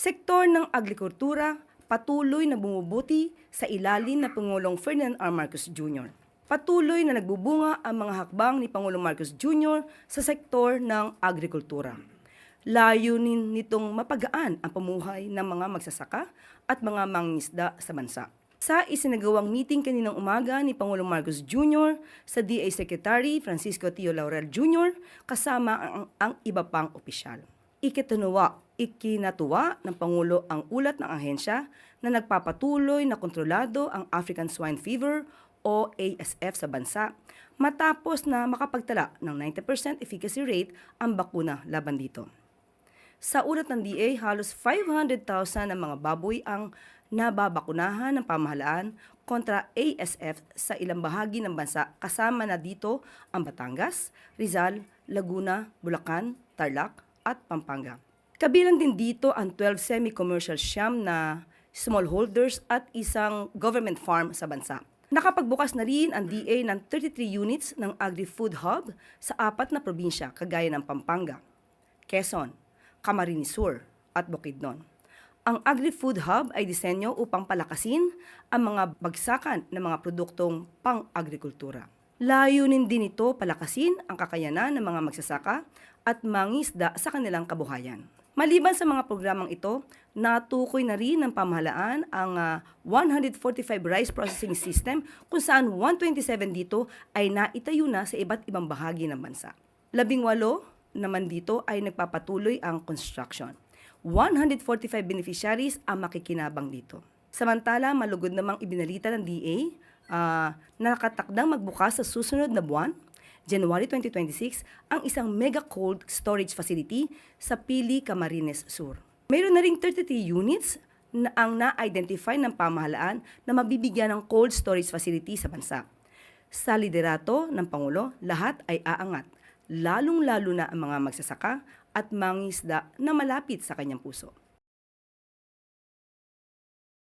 Sektor ng agrikultura patuloy na bumubuti sa ilalim ng Pangulong Ferdinand R. Marcos Jr. Patuloy na nagbubunga ang mga hakbang ni Pangulong Marcos Jr. sa sektor ng agrikultura. Layunin nitong mapagaan ang pamuhay ng mga magsasaka at mga mangingisda sa bansa. Sa isinagawang meeting kaninang umaga ni Pangulong Marcos Jr. sa DA Secretary Francisco Tio Laurel Jr. kasama ang iba pang opisyal. Ikinatuwa ng Pangulo ang ulat ng ahensya na nagpapatuloy na kontrolado ang African Swine Fever o ASF sa bansa matapos na makapagtala ng 90% efficacy rate ang bakuna laban dito. Sa ulat ng DA, halos 500,000 ng mga baboy ang nababakunahan ng pamahalaan kontra ASF sa ilang bahagi ng bansa kasama na dito ang Batangas, Rizal, Laguna, Bulacan, Tarlac at Pampanga. Kabilang din dito ang 12 semi-commercial siyam na smallholders at isang government farm sa bansa. Nakapagbukas na rin ang DA ng 33 units ng Agri-Food Hub sa 4 na probinsya kagaya ng Pampanga, Quezon, Camarines Sur at Bukidnon. Ang Agri-Food Hub ay disenyo upang palakasin ang mga bagsakan ng mga produktong pang-agrikultura. Layunin din ito palakasin ang kakayanan ng mga magsasaka at mangingisda sa kanilang kabuhayan. Maliban sa mga programang ito, natukoy na rin ng pamahalaan ang 145 rice processing system kung saan 127 dito ay naitayo na sa iba't ibang bahagi ng bansa. 18 naman dito ay nagpapatuloy ang construction. 145 beneficiaries ang makikinabang dito. Samantala, malugod namang ibinalita ng DA na nakatakdang magbukas sa susunod na buwan, January 2026, ang isang mega cold storage facility sa Pili, Camarines Sur. Mayroon na ring 33 units na ang na-identify ng pamahalaan na mabibigyan ng cold storage facility sa bansa. Sa liderato ng Pangulo, lahat ay aangat, lalong-lalo na ang mga magsasaka at mangingisda na malapit sa kanyang puso.